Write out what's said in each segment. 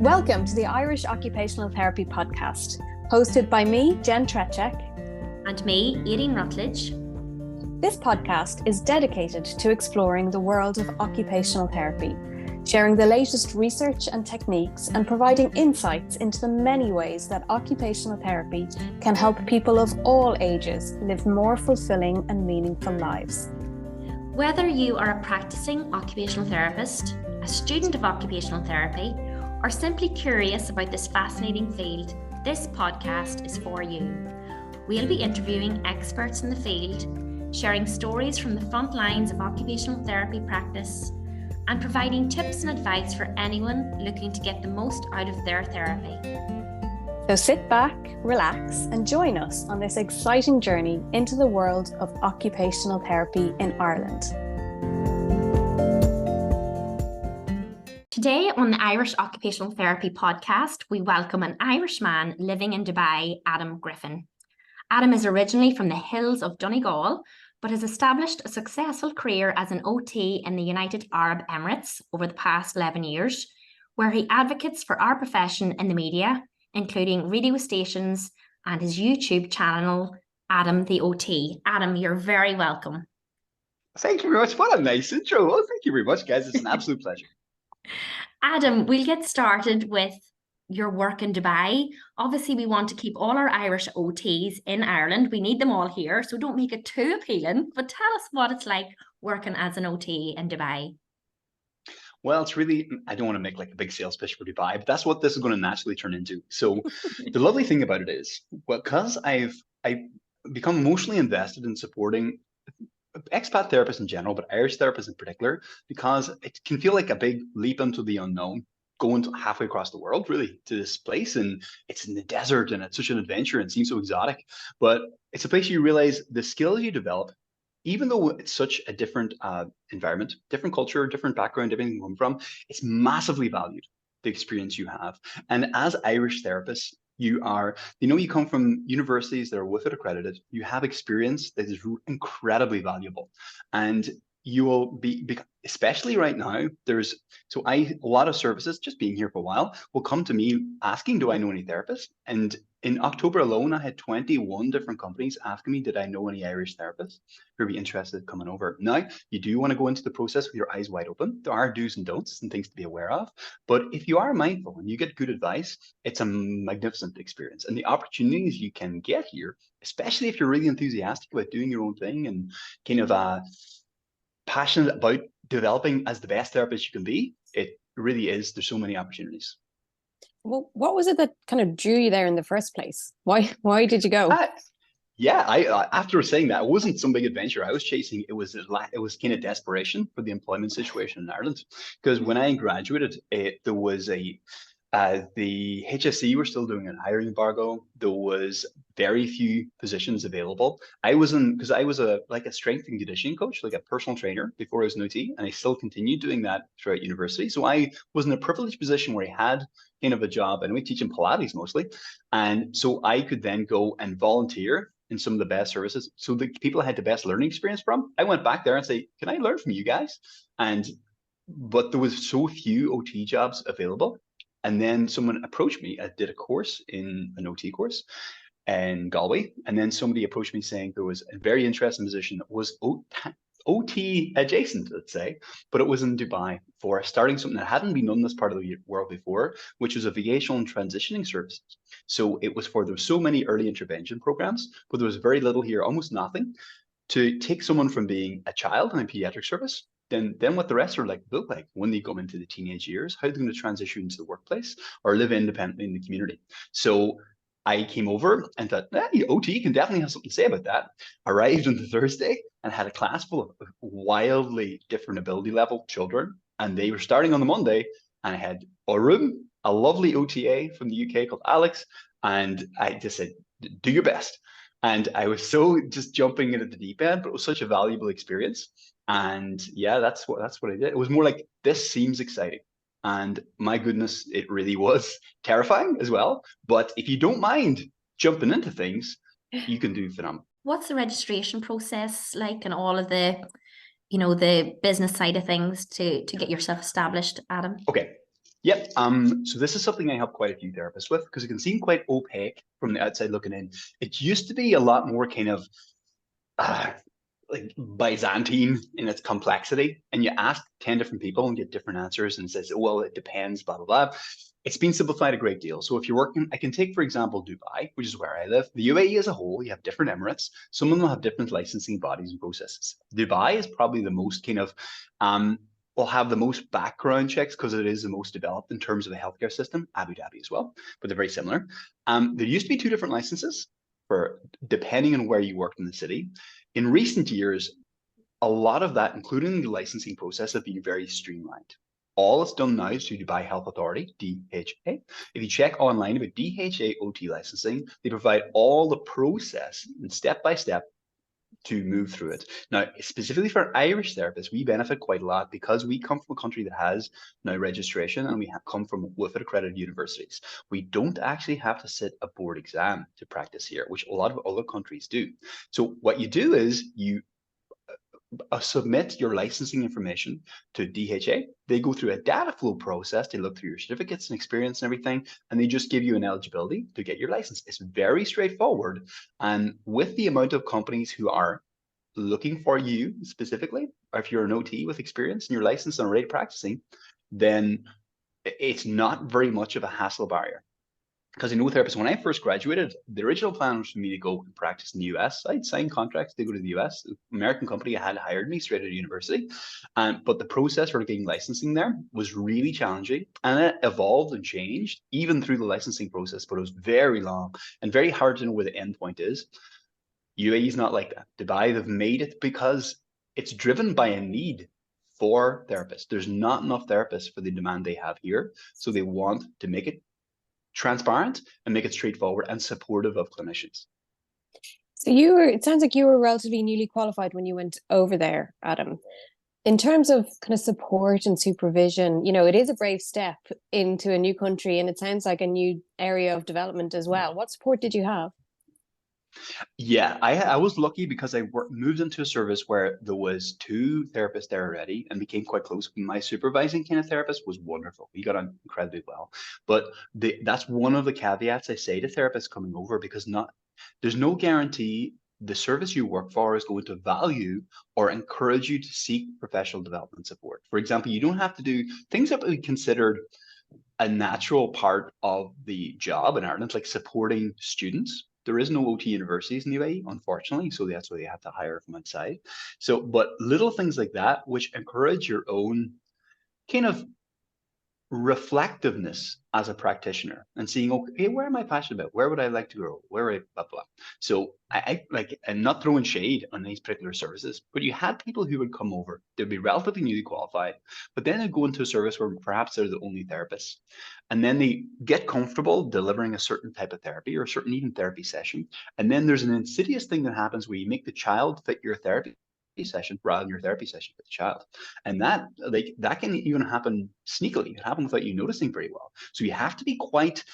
Welcome to the Irish Occupational Therapy podcast, hosted by me, Jen Trechek. And me, Irene Rutledge. This podcast is dedicated to exploring the world of occupational therapy, sharing the latest research and techniques and providing insights into the many ways that occupational therapy can help people of all ages live more fulfilling and meaningful lives. Whether you are a practicing occupational therapist, a student of occupational therapy, or simply curious about this fascinating field, this podcast is for you. We'll be interviewing experts in the field, sharing stories from the front lines of occupational therapy practice, and providing tips and advice for anyone looking to get the most out of their therapy. So sit back, relax, and join us on this exciting journey into the world of occupational therapy in Ireland. Today on the Irish Occupational Therapy podcast, we welcome an Irishman living in Dubai, Adam Griffin. Adam is originally from the hills of Donegal, but has established a successful career as an OT in the United Arab Emirates over the past 11 years, where he advocates for our profession in the media, including radio stations and his YouTube channel, Adam the OT. Adam, you're very welcome. Thank you very much. What a nice intro. Oh, thank you very much, guys. It's an absolute pleasure. Adam, we'll get started with your work in Dubai. Obviously, we want to keep all our Irish OTs in Ireland. We need them all here, so don't make it too appealing. But tell us what it's like working as an OT in Dubai. Well, it's really, I don't want to make like a big sales pitch for Dubai, but that's what this is going to naturally turn into. So the lovely thing about it is, well, because I've become emotionally invested in supporting expat therapists in general, but Irish therapists in particular, because it can feel like a big leap into the unknown, going halfway across the world, really, to this place. And it's in the desert and it's such an adventure and seems so exotic. But it's a place you realize the skills you develop, even though it's such a different environment, different culture, different background, everything you come from, it's massively valued, the experience you have. And as Irish therapists, you come from universities that are with it accredited. You have experience that is incredibly valuable. And you will be, especially right now, a lot of services, just being here for a while, will come to me asking, do I know any therapists? And in October alone, I had 21 different companies asking me, did I know any Irish therapists who would be interested in coming over? Now, you do want to go into the process with your eyes wide open. There are do's and don'ts and things to be aware of. But if you are mindful and you get good advice, it's a magnificent experience. And the opportunities you can get here, especially if you're really enthusiastic about doing your own thing and kind of passionate about developing as the best therapist you can be, it really is. There's so many opportunities. Well, what was it that kind of drew you there in the first place? Why did you go? After saying that, it wasn't some big adventure I was chasing. It was kind of desperation for the employment situation in Ireland. Because when I graduated, there was the HSE were still doing an hiring embargo. There was very few positions available. Because I was a strength and conditioning coach, like a personal trainer before I was an OT, and I still continued doing that throughout university. So I was in a privileged position where I had kind of a job, and we teaching Pilates mostly. And so I could then go and volunteer in some of the best services. So the people I had the best learning experience from, I went back there and say, can I learn from you guys? But there was so few OT jobs available. And then someone approached me. I did a course in an OT course in Galway. And then somebody approached me saying there was a very interesting position that was OT adjacent, let's say, but it was in Dubai for starting something that hadn't been done in this part of the world before, which was a vocational and transitioning services. So there was so many early intervention programs, but there was very little here, almost nothing, to take someone from being a child in a pediatric service. Then what the rest are look like when they come into the teenage years, how they're going to transition into the workplace or live independently in the community. So I came over and thought, OT can definitely have something to say about that. Arrived on the Thursday and had a class full of wildly different ability level children. And they were starting on the Monday. And I had a lovely OTA from the UK called Alex. And I just said, do your best. And I was so just jumping into the deep end, but it was such a valuable experience. And yeah, that's what I did. It was more like, this seems exciting. And my goodness, it really was terrifying as well. But if you don't mind jumping into things, you can do phenomenal. What's the registration process like and all of the business side of things to get yourself established, Adam? Okay. Yep. So this is something I help quite a few therapists with because it can seem quite opaque from the outside looking in. It used to be a lot more kind of uh, like Byzantine in its complexity, and you ask 10 different people and get different answers, and it says, well, it depends, blah, blah, blah. It's been simplified a great deal. So if you're working, I can take, for example, Dubai, which is where I live. The UAE as a whole, you have different emirates. Some of them have different licensing bodies and processes. Dubai is probably the most kind of, will have the most background checks because it is the most developed in terms of the healthcare system, Abu Dhabi as well, but they're very similar. There used to be two different licenses for depending on where you worked in the city. In recent years, a lot of that, including the licensing process, have been very streamlined. All it's done now is through Dubai Health Authority, DHA. If you check online about DHA OT licensing, they provide all the process and step by step to move through it. Now, specifically for Irish therapists, we benefit quite a lot because we come from a country that has now registration, and we have come from with accredited universities. We don't actually have to sit a board exam to practice here, which a lot of other countries do. So what you do is you submit your licensing information to DHA. They go through a data flow process. They look through your certificates and experience and everything, and they just give you an eligibility to get your license. It's very straightforward. And with the amount of companies who are looking for you specifically, or if you're an OT with experience and you're licensed and already practicing, then it's not very much of a hassle barrier. Because I know therapists, when I first graduated, the original plan was for me to go and practice in the US. I'd sign contracts to go to the US. The American company had hired me straight out of university. But the process for getting licensing there was really challenging, and it evolved and changed even through the licensing process, but it was very long and very hard to know where the end point is. UAE is not like that. Dubai, they've made it because it's driven by a need for therapists. There's not enough therapists for the demand they have here. So they want to make it transparent and make it straightforward and supportive of clinicians. So it sounds like you were relatively newly qualified when you went over there, Adam. In terms of kind of support and supervision, it is a brave step into a new country, and it sounds like a new area of development as well. What support did you have? Yeah, I was lucky because I moved into a service where there was two therapists there already and became quite close. My supervising kind of therapist was wonderful. He got on incredibly well. But that's one of the caveats I say to therapists coming over, because there's no guarantee the service you work for is going to value or encourage you to seek professional development support. For example, you don't have to do things that would be considered a natural part of the job in Ireland, like supporting students. There is no OT universities in the UAE, unfortunately, so that's why they have to hire from outside. So, but little things like that, which encourage your own kind of reflectiveness as a practitioner and seeing, okay, where am I passionate about? Where would I like to grow? Where would I blah blah? So I like, and not throwing shade on these particular services, but you had people who would come over, they'd be relatively newly qualified, but then they'd go into a service where perhaps they're the only therapists. And then they get comfortable delivering a certain type of therapy or a certain even therapy session. And then there's an insidious thing that happens where you make the child fit your therapy session rather than your therapy session with the child. And that can even happen sneakily. It happens without you noticing very well. So you have to be quite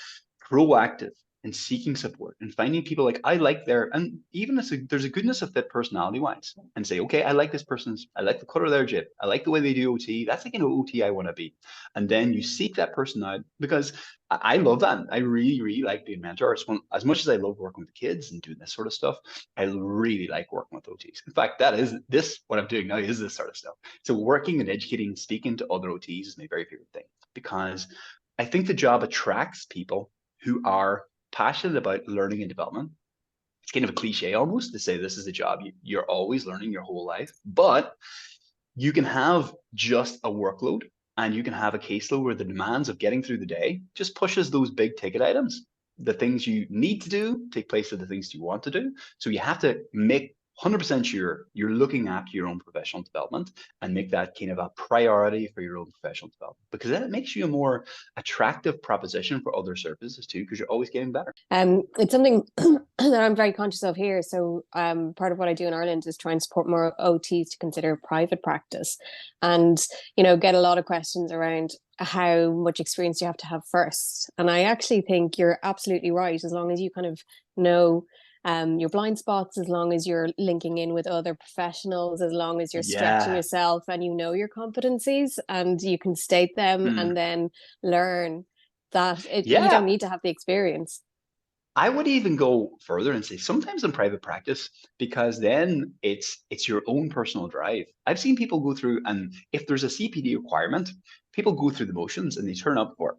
proactive in seeking support and finding people like, I like and even there's a goodness of fit personality wise, and say, okay, I like this person's, I like the color of their jib, I like the way they do OT. That's the kind of OT I want to be. And then you seek that person out, because I love that. I really, really like being a mentor. As much as I love working with kids and doing this sort of stuff, I really like working with OTs. In fact, what I'm doing now is this sort of stuff. So working and educating and speaking to other OTs is my very favorite thing, because I think the job attracts people who are passionate about learning and development. It's kind of a cliche almost to say this is a job you're always learning your whole life, but you can have just a workload and you can have a caseload where the demands of getting through the day just pushes those big ticket items. The things you need to do take place of the things you want to do. So you have to make 100% sure you're looking after your own professional development and make that kind of a priority for your own professional development, because then it makes you a more attractive proposition for other services too, because you're always getting better. It's something that I'm very conscious of here. So part of what I do in Ireland is try and support more OTs to consider private practice, and get a lot of questions around how much experience you have to have first. And I actually think you're absolutely right, as long as you kind of know your blind spots, as long as you're linking in with other professionals, as long as you're stretching Yeah. yourself and you know your competencies and you can state them Mm. and then learn that you don't Yeah. need to have the experience. I would even go further and say sometimes in private practice, because then it's your own personal drive. I've seen people go through, and if there's a CPD requirement, people go through the motions and they turn up for it.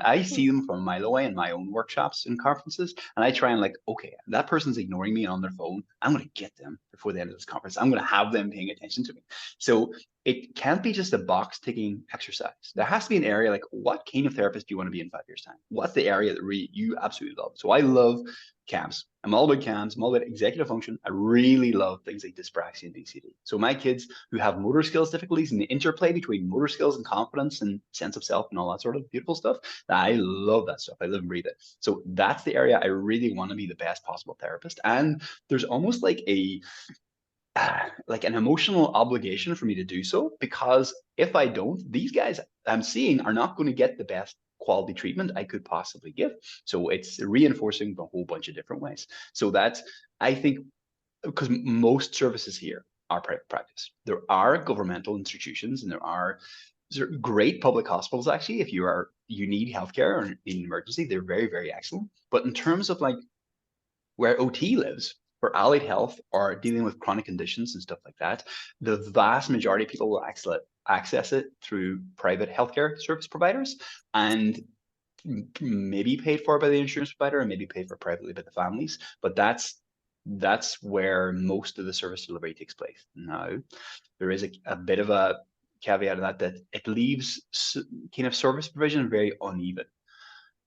I see them from a mile away in my own workshops and conferences, and I try and like, okay, that person's ignoring me on their phone. I'm going to get them before the end of this conference. I'm going to have them paying attention to me. So it can't be just a box ticking exercise. There has to be an area like, what kind of therapist do you want to be in 5 years' time? What's the area that really you absolutely love? So I love CAMS. I'm all about CAMS. I'm all about executive function. I really love things like dyspraxia and DCD. So my kids who have motor skills difficulties and the interplay between motor skills and confidence and sense of self and all that sort of beautiful stuff, I love that stuff. I live and breathe it. So that's the area I really want to be the best possible therapist. And there's almost like an emotional obligation for me to do so, because if I don't, these guys I'm seeing are not going to get the best quality treatment I could possibly give. So it's reinforcing a whole bunch of different ways. So that's, I think, because most services here are private practice. There are governmental institutions and there are great public hospitals. Actually, if you need healthcare or in an emergency, they're very, very excellent. But in terms of like where OT lives, for allied health or dealing with chronic conditions and stuff like that, the vast majority of people will access it through private healthcare service providers, and maybe paid for by the insurance provider and maybe paid for privately by the families. But that's where most of the service delivery takes place. Now, there is a bit of a caveat to that it leaves kind of service provision very uneven.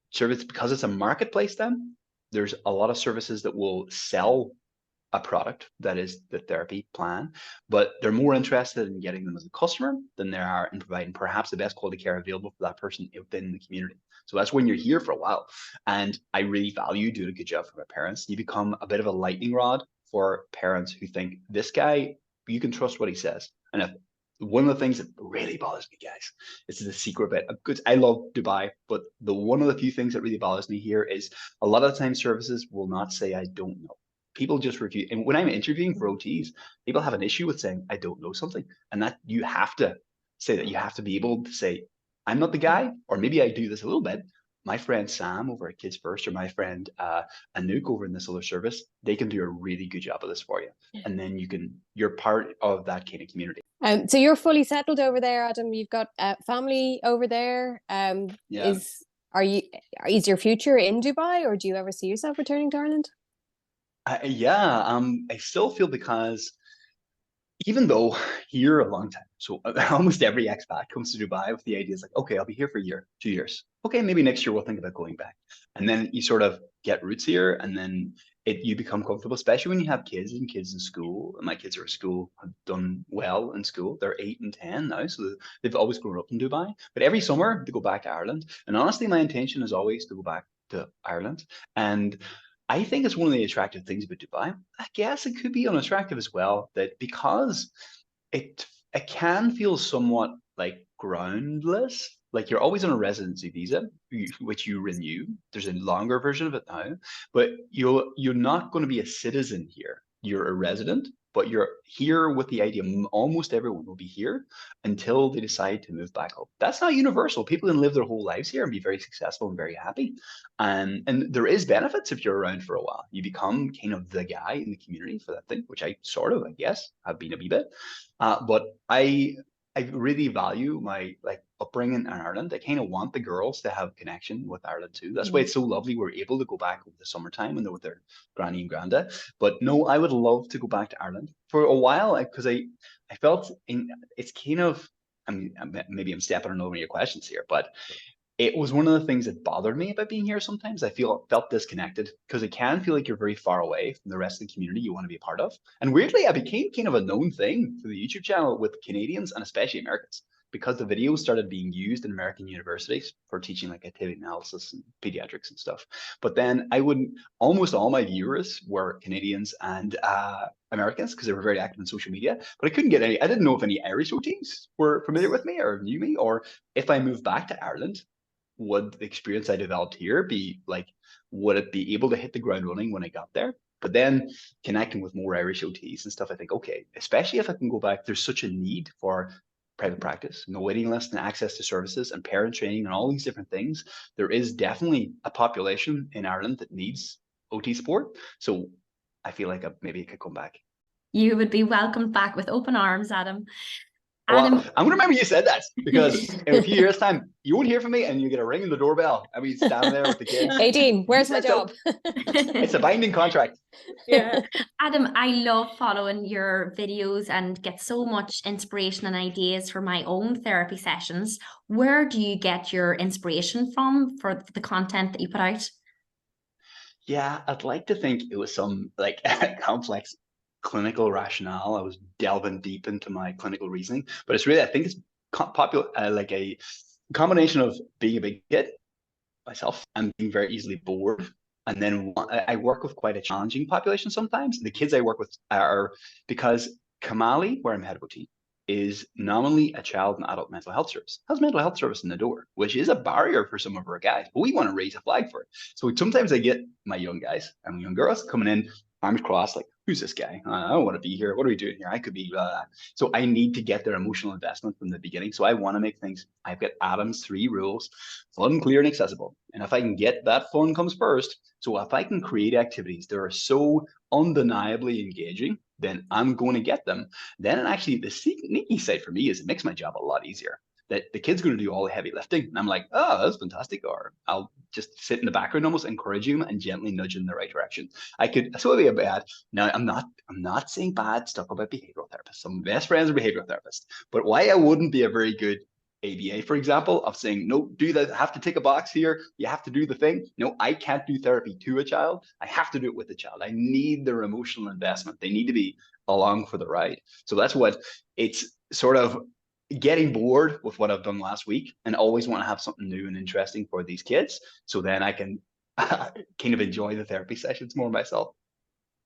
Service, because it's a marketplace, then there's a lot of services that will sell a product that is the therapy plan, but they're more interested in getting them as a customer than they are in providing perhaps the best quality care available for that person within the community. So that's when you're here for a while. And I really value doing a good job for my parents. You become a bit of a lightning rod for parents who think this guy, you can trust what he says. And if one of the things that really bothers me, guys, this is a secret bit. Because I love Dubai, but one of the few things that really bothers me here is a lot of the time services will not say I don't know. People just refuse. And when I'm interviewing for OTs, people have an issue with saying I don't know something, and that you have to say that. You have to be able to say I'm not the guy, or maybe I do this a little bit. My friend Sam over at Kids First, or my friend Anouk over in this other service, they can do a really good job of this for you, and then you're part of that kind of community. So you're fully settled over there, Adam. You've got family over there. Yeah. Is your future in Dubai, or do you ever see yourself returning to Ireland? I still feel, because even though here a long time, so almost every expat comes to Dubai with the idea, is like, okay, I'll be here for a year, 2 years. Okay, maybe next year we'll think about going back. And then you sort of get roots here, and then you become comfortable, especially when you have kids in school. And my kids are at school, have done well in school. They're 8 and 10 now, so they've always grown up in Dubai. But every summer they go back to Ireland. And honestly, my intention is always to go back to Ireland. And I think it's one of the attractive things about Dubai. I guess it could be unattractive as well, that because it can feel somewhat like groundless. Like you're always on a residency visa, which you renew. There's a longer version of it now, but you're not going to be a citizen here. You're a resident, but you're here with the idea almost everyone will be here until they decide to move back home. That's not universal. People can live their whole lives here and be very successful and very happy. And there is benefits if you're around for a while. You become kind of the guy in the community for that thing, which I sort of, I guess, have been a wee bit. But I really value my like upbringing in Ireland. I kind of want the girls to have connection with Ireland too. That's why it's so lovely we're able to go back over the summertime when they're with their granny and granda. But no, I would love to go back to Ireland for a while, because I felt it's kind of, I mean, maybe I'm stepping on over your questions here, but it was one of the things that bothered me about being here. Sometimes I felt disconnected, because it can feel like you're very far away from the rest of the community you want to be a part of. And weirdly, I became kind of a known thing through the YouTube channel with Canadians and especially Americans, because the videos started being used in American universities for teaching like activity analysis and pediatrics and stuff. But then almost all my viewers were Canadians and Americans, because they were very active in social media. But I didn't know if any Irish OTs were familiar with me or knew me, or if I moved back to Ireland, would the experience I developed here be like, would it be able to hit the ground running when I got there? But then connecting with more Irish OTs and stuff, I think, okay, especially if I can go back, there's such a need for private practice, no waiting list and access to services and parent training and all these different things. There is definitely a population in Ireland that needs OT support. So I feel like maybe it could come back. You would be welcomed back with open arms, Adam. Well, Adam, I'm going to remember you said that, because in a few years' time, you won't hear from me and you get a ring in the doorbell and we stand there with the kids. Aideen, where's my job? It's a binding contract. Yeah. Adam, I love following your videos and get so much inspiration and ideas for my own therapy sessions. Where do you get your inspiration from for the content that you put out? Yeah, I'd like to think it was some like complex clinical rationale. I was delving deep into my clinical reasoning, but it's really, I think it's popular, like a combination of being a big kid myself and being very easily bored. And then I work with quite a challenging population sometimes. The kids I work with are, because Kamali, where I'm head of OT, is nominally a child and adult mental health service. Has mental health service in the door, which is a barrier for some of our guys, but we want to raise a flag for it. So sometimes I get my young guys and young girls coming in, arms crossed, like, who's this guy? I don't want to be here. What are we doing here? I could be blah, blah. So I need to get their emotional investment from the beginning. So I want to make things, I've got Adam's 3 rules: fun, clear, and accessible. And if I can get that, fun comes first. So if I can create activities that are so undeniably engaging, then I'm going to get them. Then actually the sneaky side for me is it makes my job a lot easier. That the kid's going to do all the heavy lifting. And I'm like, oh, that's fantastic. Or I'll just sit in the background, almost encouraging them and gently nudge in the right direction. I could, so be a bad. Now I'm not saying bad stuff about behavioral therapists. Some best friends are behavioral therapists. But why I wouldn't be a very good ABA, for example, of saying, no, do that, have to tick a box here, you have to do the thing. No, I can't do therapy to a child. I have to do it with the child. I need their emotional investment. They need to be along for the ride. So that's what it's sort of getting bored with what I've done last week and always want to have something new and interesting for these kids. So then I can kind of enjoy the therapy sessions more myself.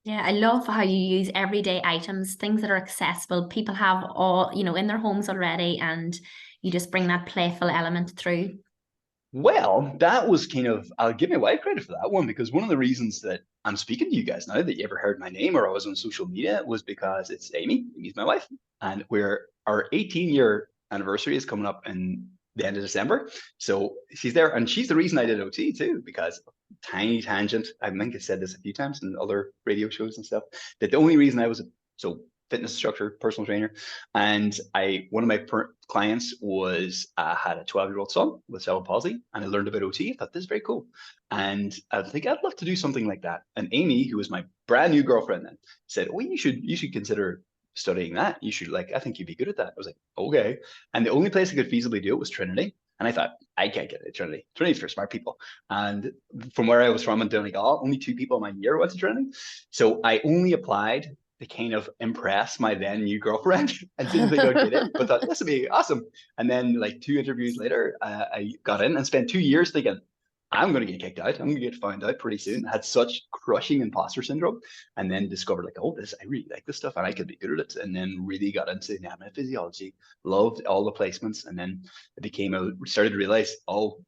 Yeah, I love how you use everyday items, things that are accessible. People have all, in their homes already, and you just bring that playful element through. Well, that was kind of, I'll give my wife credit for that one, because one of the reasons that I'm speaking to you guys now, that you ever heard my name or I was on social media, was because it's Amy. Amy's my wife. And our 18-year anniversary is coming up in the end of December. So she's there, and she's the reason I did OT too, because tiny tangent, I think I said this a few times in other radio shows and stuff, that the only reason I was fitness instructor, personal trainer, and one of my clients was had a 12-year-old son with cerebral palsy, and I learned about OT. I thought, this is very cool, and I think I'd love to do something like that. And Amy, who was my brand new girlfriend then, said, "Oh, you should consider studying that. You should, like, I think you'd be good at that." I was like, okay. And the only place I could feasibly do it was Trinity. And I thought, I can't get it at Trinity. Trinity's for smart people. And from where I was from in Donegal, only 2 people in my year went to Trinity. So I only applied to kind of impress my then new girlfriend and didn't think I'd get it, but thought, this would be awesome. And then like 2 interviews later, I got in and spent 2 years thinking, I'm going to get kicked out. I'm going to get found out pretty soon. I had such crushing imposter syndrome, and then discovered like, oh, I really like this stuff and I could be good at it. And then really got into anatomy and physiology, loved all the placements. And then it started to realize, oh,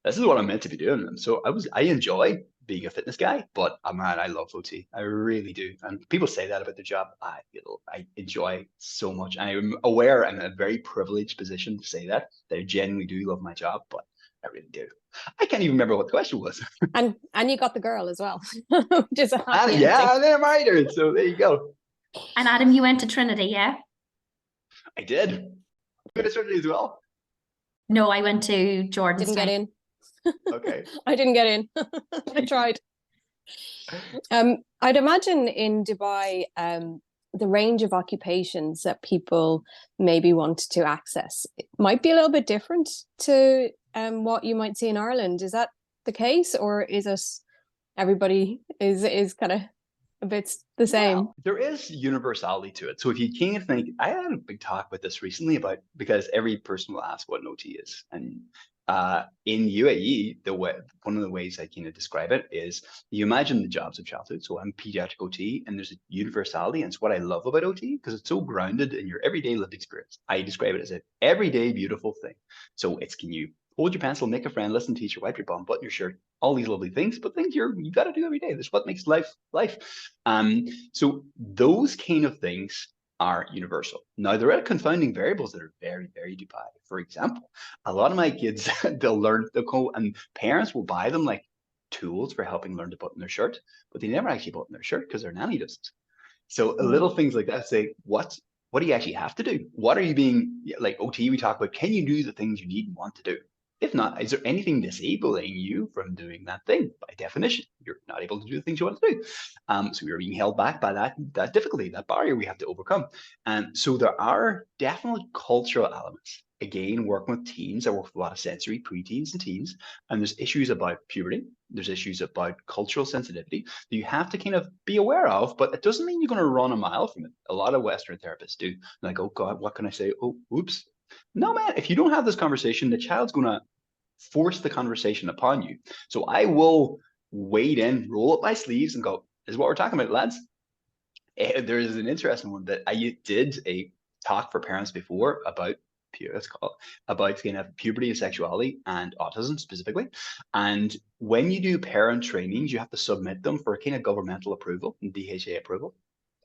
this is what I'm meant to be doing. And so I enjoy being a fitness guy, but man, I love OT. I really do. And people say that about their job. I enjoy so much. I'm aware I'm in a very privileged position to say that I genuinely do love my job, but I really do. I can't even remember what the question was. And you got the girl as well, which is a happy ending. Yeah, and I'm married. So there you go. And Adam, you went to Trinity, yeah? I did. You went to Trinity as well? No, I went to Jordan. Didn't get in. Okay. I didn't get in. I tried. I'd imagine in Dubai, the range of occupations that people maybe want to access might be a little bit different to what you might see in Ireland. Is that the case, or is it everybody is kind of a bit the same? Well, there is universality to it. So if you can't think, I had a big talk about this recently because every person will ask what an OT is, and in UAE, one of the ways I kind of describe it is you imagine the jobs of childhood. So I'm pediatric OT, and there's a universality, and it's what I love about OT because it's so grounded in your everyday lived experience. I describe it as an everyday beautiful thing. So can you hold your pencil, make a friend, listen to teacher, wipe your bum, button your shirt, all these lovely things, but things you've got to do every day. That's what makes life life. So those kind of things are universal. Now, there are confounding variables that are very, very Dubai. For example, a lot of my kids, they'll go and parents will buy them like tools for helping learn to button their shirt, but they never actually button their shirt because their nanny doesn't. So little things like that say, what do you actually have to do? What are you being, like OT, we talk about, can you do the things you need and want to do? If not, is there anything disabling you from doing that thing? By definition, you're not able to do the things you want to do. So you're being held back by that difficulty, that barrier we have to overcome. And so there are definitely cultural elements. Again, working with teens, I work with a lot of sensory preteens and teens, and there's issues about puberty. There's issues about cultural sensitivity that you have to kind of be aware of, but it doesn't mean you're going to run a mile from it. A lot of Western therapists do. Like, oh God, what can I say? Oh, oops. No, man, if you don't have this conversation, the child's going to force the conversation upon you. So I will wade in, roll up my sleeves and go, this is what we're talking about, lads. There's an interesting one that I did a talk for parents before about kind of puberty and sexuality and autism specifically. And when you do parent trainings, you have to submit them for kind of governmental approval and DHA approval.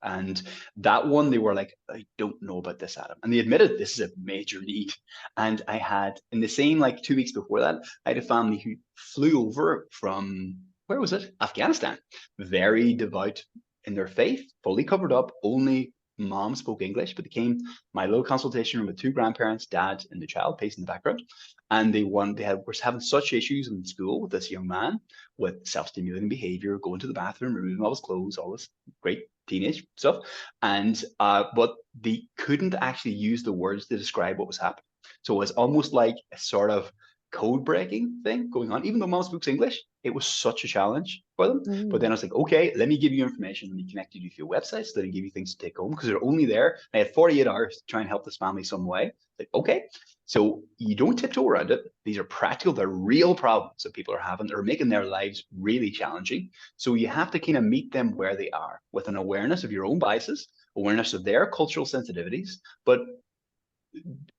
And that one, they were like, I don't know about this, Adam. And they admitted this is a major need. And I had, in the same, like 2 weeks before that, I had a family who flew over from, where was it? Afghanistan. Very devout in their faith, fully covered up, only mom spoke English, but they came my little consultation room with two grandparents, dad, and the child pacing in the background. And were having such issues in school with this young man with self-stimulating behavior, going to the bathroom, removing all his clothes, all this great teenage stuff. And but they couldn't actually use the words to describe what was happening. So it was almost like a sort of code breaking thing going on. Even though mom speaks English, it was such a challenge for them. But then I was like, okay, let me give you information. Let me connect you to your websites. Let me give you things to take home because they're only there. I had 48 hours to try and help this family some way. Like, okay, so you don't tiptoe around it. These are practical, they're real problems that people are having. They're making their lives really challenging. So you have to kind of meet them where they are with an awareness of your own biases, awareness of their cultural sensitivities. But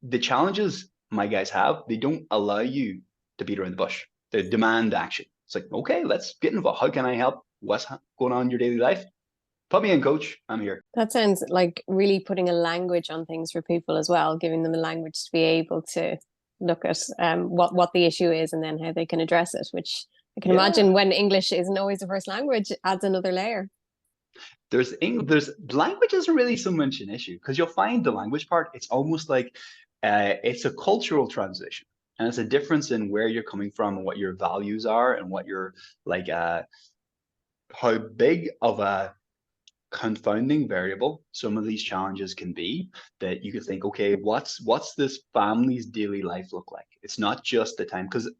the challenges my guys have, they don't allow you to beat around the bush. They demand action. It's like, okay, let's get involved. How can I help? What's going on in your daily life? Put me in, coach. I'm here. That sounds like really putting a language on things for people as well, giving them a language to be able to look at what the issue is and then how they can address it, which I can imagine when English isn't always the first language, it adds another layer. There's language isn't really so much an issue because you'll find the language part, it's almost like it's a cultural transition. And it's a difference in where you're coming from and what your values are and what you're like, how big of a confounding variable some of these challenges can be that you could think, okay, what's this family's daily life look like? It's not just the time, because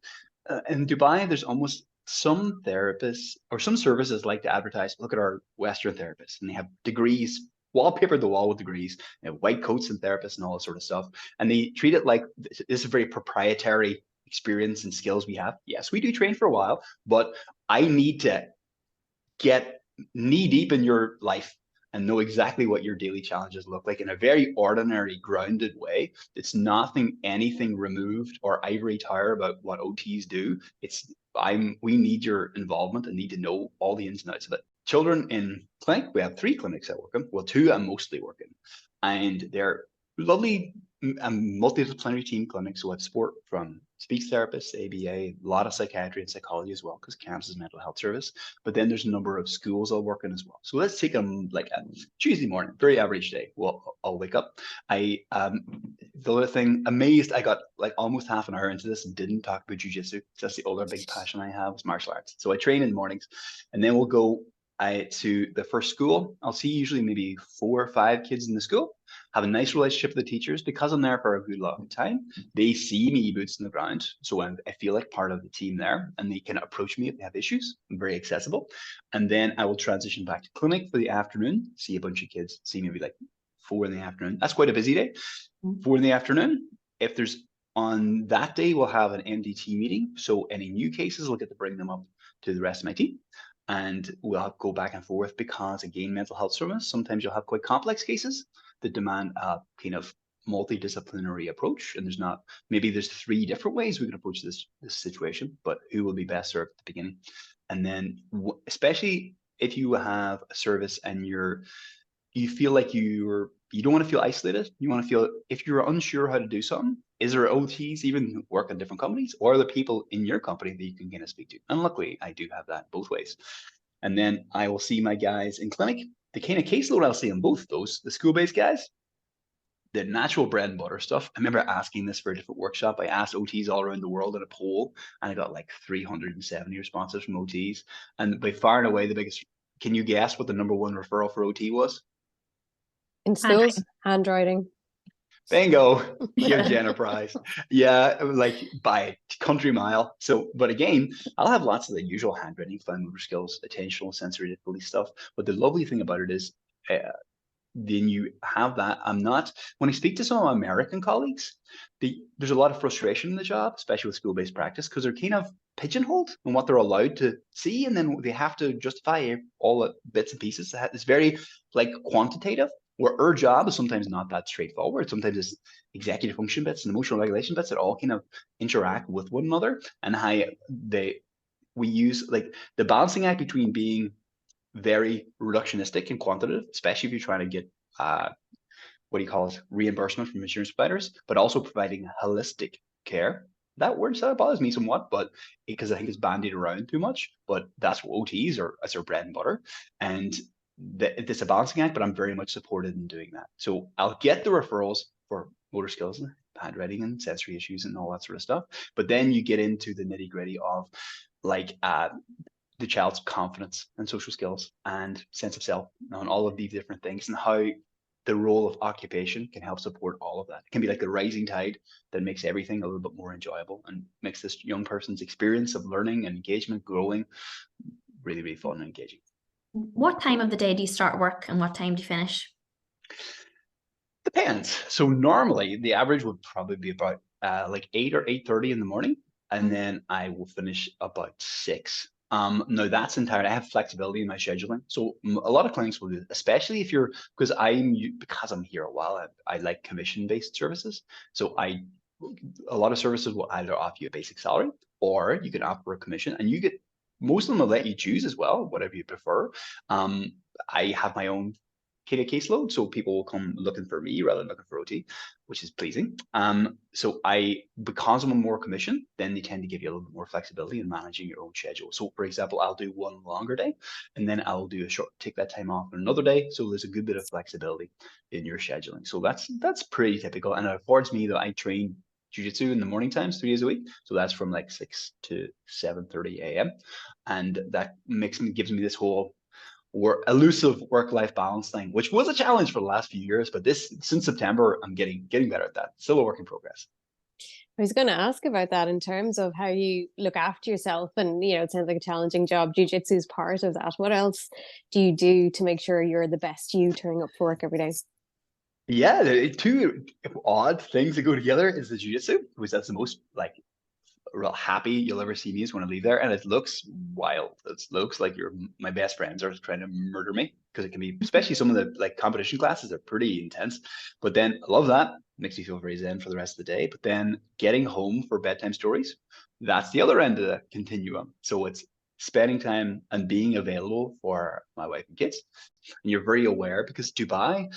in Dubai, there's almost some therapists or some services like to advertise, look at our Western therapists, and they have degrees, wallpapered the wall with degrees, white coats and therapists and all that sort of stuff. And they treat it like this is a very proprietary experience and skills we have. Yes, we do train for a while, but I need to get knee deep in your life and know exactly what your daily challenges look like in a very ordinary, grounded way. It's anything removed or ivory tower about what OTs do. We need your involvement and need to know all the ins and outs of it. Children in clinic, we have 3 clinics I work in. Well, 2 I'm mostly working, and they're lovely multidisciplinary team clinics. So I have support from speech therapists, ABA, a lot of psychiatry and psychology as well, because CAMHS is mental health service. But then there's a number of schools I'll work in as well. So let's take them like a Tuesday morning, very average day. Well, I'll wake up. The other thing, amazed, I got like almost half an hour into this and didn't talk about jujitsu. That's the other big passion I have is martial arts. So I train in the mornings, and then we'll go to the first school. I'll see usually maybe 4 or 5 kids in the school, have a nice relationship with the teachers because I'm there for a good long time. They see me boots on the ground. So I feel like part of the team there, and they can approach me if they have issues. I'm very accessible. And then I will transition back to clinic for the afternoon, see a bunch of kids, see maybe like 4 in the afternoon. That's quite a busy day. 4 in the afternoon. If there's on that day, we'll have an MDT meeting. So any new cases, we'll get to bring them up to the rest of my team. And we'll go back and forth because, again, mental health service, sometimes you'll have quite complex cases that demand kind of multidisciplinary approach, and there's 3 different ways we can approach this situation, but who will be best served at the beginning? And then especially if you have a service and you feel like you don't want to feel isolated. You want to feel, if you're unsure how to do something, is there OTs even who work in different companies, or are there people in your company that you can kind of speak to? And luckily, I do have that both ways. And then I will see my guys in clinic. The kind of caseload I'll see in both those, the school-based guys, the natural bread and butter stuff. I remember asking this for a different workshop. I asked OTs all around the world in a poll, and I got like 370 responses from OTs. And by far and away, the biggest, can you guess what the number 1 referral for OT was? In schools, handwriting. Bingo, huge enterprise. Yeah, like by country mile. So, but again, I'll have lots of the usual handwriting, fine motor skills, attentional, sensory difficulty stuff. But the lovely thing about it is, then you have that. When I speak to some of my American colleagues, there's a lot of frustration in the job, especially with school-based practice, because they're kind of pigeonholed in what they're allowed to see, and then they have to justify all the bits and pieces. It's very like quantitative, where our job is sometimes not that straightforward. Sometimes it's executive function bits and emotional regulation bits that all kind of interact with one another, and how we use like the balancing act between being very reductionistic and quantitative, especially if you're trying to get reimbursement from insurance providers, but also providing holistic care. That word bothers me somewhat, but because I think it's bandied around too much. But that's what OTs are, as their bread and butter, and it's a balancing act. But I'm very much supported in doing that. So I'll get the referrals for motor skills, handwriting, and sensory issues, and all that sort of stuff. But then you get into the nitty gritty of like the child's confidence and social skills and sense of self, and all of these different things, and how the role of occupation can help support all of that. It can be like the rising tide that makes everything a little bit more enjoyable and makes this young person's experience of learning and engagement, growing, really, really fun and engaging. What time of the day do you start work and what time do you finish? Depends. So normally the average would probably be about like 8 or 8:30 in the morning, and then I will finish about 6. Now that's entirely, I have flexibility in my scheduling. So a lot of clients will do, especially if because I'm here a while, I like commission-based services. So a lot of services will either offer you a basic salary, or you can opt for a commission, and most of them will let you choose as well, whatever you prefer. I have my own kind of caseload, so people will come looking for me rather than looking for OT, which is pleasing. So because I'm on more commission, then they tend to give you a little bit more flexibility in managing your own schedule. So for example, I'll do one longer day, and then I'll do take that time off on another day. So there's a good bit of flexibility in your scheduling. So that's pretty typical, and it affords me that I train jiu-jitsu in the morning times 3 days a week. So that's from like 6 to 7:30 a.m. And that gives me this whole elusive work-life balance thing, which was a challenge for the last few years, but since September, I'm getting better at that. Still a work in progress. I was going to ask about that in terms of how you look after yourself, and it sounds like a challenging job. Jiu-jitsu is part of that. What else do you do to make sure you're the best you turning up for work every day? Yeah, the 2 odd things that go together is the jiu-jitsu, because that's the most like real happy you'll ever see me is when I leave there, and it looks wild. It looks like my best friends are trying to murder me, because it can be, especially some of the like competition classes are pretty intense. But then I love that, makes me feel very zen for the rest of the day. But then getting home for bedtime stories, that's the other end of the continuum. So it's spending time and being available for my wife and kids, and you're very aware, because Dubai,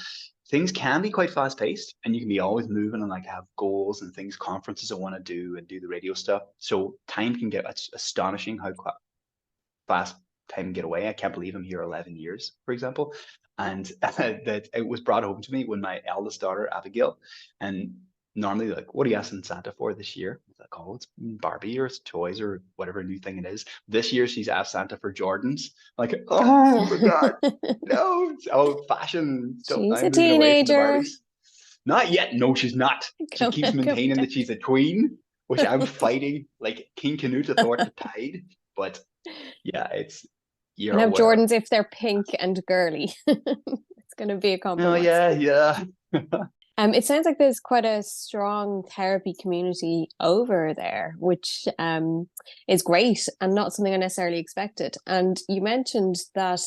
things can be quite fast paced, and you can be always moving and like have goals and things, conferences I want to do and do the radio stuff. So time can get, it's astonishing how fast time can get away. I can't believe I'm here 11 years, for example. And that it was brought home to me when my eldest daughter, Abigail, and normally like, what are you asking Santa for this year? It's like, oh, it's Barbie or it's toys or whatever new thing it is. This year she's asked Santa for Jordans. Like, oh my God, no, it's old fashioned stuff. She's I'm a moving away from the teenager. Barbies. Not yet. No, she's not. She keeps maintaining that she's a tween, which I'm fighting like King Canute athwart the tide. But yeah, you're And have aware. Jordans if they're pink and girly. It's going to be a compromise. Oh yeah. It sounds like there's quite a strong therapy community over there, which is great and not something I necessarily expected. And you mentioned that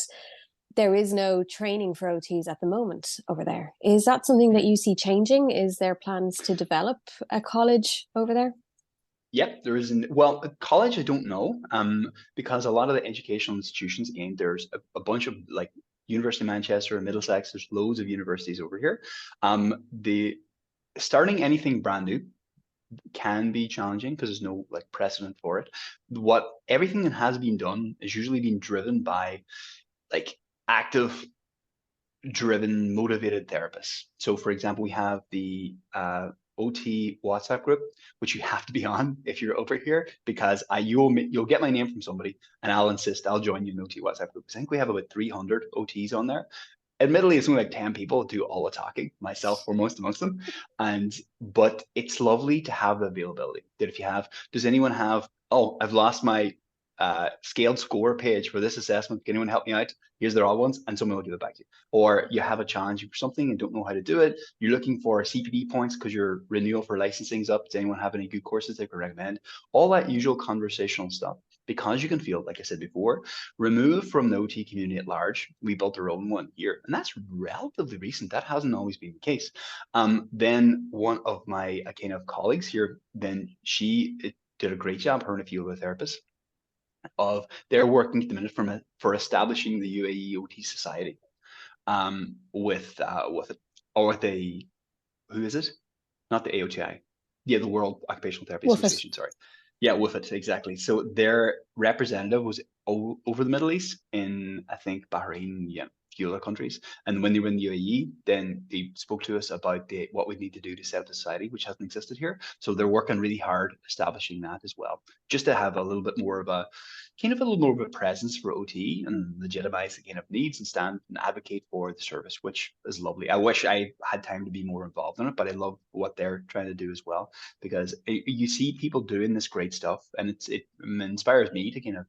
there is no training for OTs at the moment over there. Is that something that you see changing? Is there plans to develop a college over there? Yep, there is. Well, college, I don't know, because a lot of the educational institutions, again, there's a bunch of like University of Manchester and Middlesex. There's loads of universities over here. The starting anything brand new can be challenging because there's no like precedent for it. Everything that has been done is usually being driven by like active, driven, motivated therapists. So, for example, we have the OT WhatsApp group, which you have to be on if you're over here, because you'll get my name from somebody and I'll insist I'll join you in the OT WhatsApp group. I think we have about 300 OTs on there. Admittedly, it's only like 10 people do all the talking, myself foremost amongst them. But it's lovely to have the availability that if you have, does anyone have, oh, I've lost my scaled score page for this assessment. Can anyone help me out? Here's their all ones, and someone will give it back to you. Or you have a challenge for something and don't know how to do it. You're looking for CPD points because your renewal for licensing's up. Does anyone have any good courses they could recommend? All that usual conversational stuff. Because you can feel, like I said before, removed from the OT community at large. We built our own one here, and that's relatively recent. That hasn't always been the case. Then one of my kind of colleagues here, then she did a great job, her and a few other therapists, of they're working at the minute for establishing the UAE OT Society with the who is it? Not the AOTI. Yeah, the World Occupational Therapy Association. Sorry. Yeah, with it, exactly. So their representative was over the Middle East in, I think, Bahrain, yeah, a few other countries. And when they were in the UAE, then they spoke to us about what we need to do to set up the society, which hasn't existed here. So they're working really hard establishing that as well, just to have a little bit more of a presence for OT and legitimize the kind of needs and stand and advocate for the service, which is lovely. I wish I had time to be more involved in it, but I love what they're trying to do as well, because you see people doing this great stuff, and it inspires me to kind of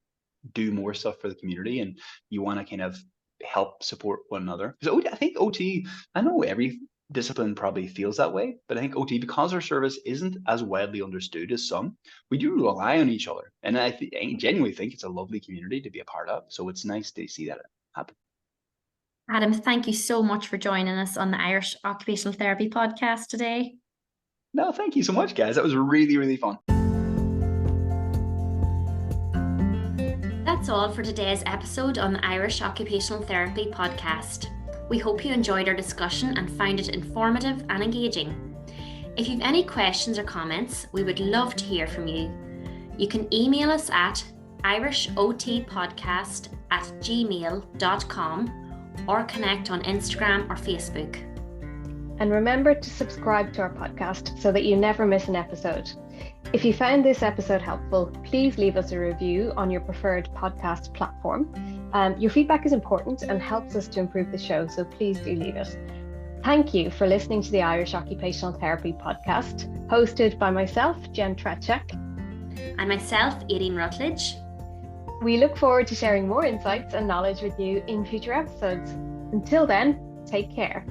do more stuff for the community, and you want to kind of help support one another. Because I think OT, I know every discipline probably feels that way, but I think OT, because our service isn't as widely understood as some, we do rely on each other, and I genuinely think it's a lovely community to be a part of. So it's nice to see that happen. Adam, thank you so much for joining us on the Irish Occupational Therapy podcast today. No, thank you so much, guys. That was really, really fun. That's all for today's episode on the Irish Occupational Therapy podcast. We hope you enjoyed our discussion and found it informative and engaging. If you've any questions or comments, we would love to hear from you. You can email us at irishotpodcast@gmail.com or connect on Instagram or Facebook. And remember to subscribe to our podcast so that you never miss an episode. If you found this episode helpful, please leave us a review on your preferred podcast platform. Your feedback is important and helps us to improve the show, so please do leave it. Thank you for listening to the Irish Occupational Therapy podcast, hosted by myself, Jen Trachek. And myself, Aileen Rutledge. We look forward to sharing more insights and knowledge with you in future episodes. Until then, take care.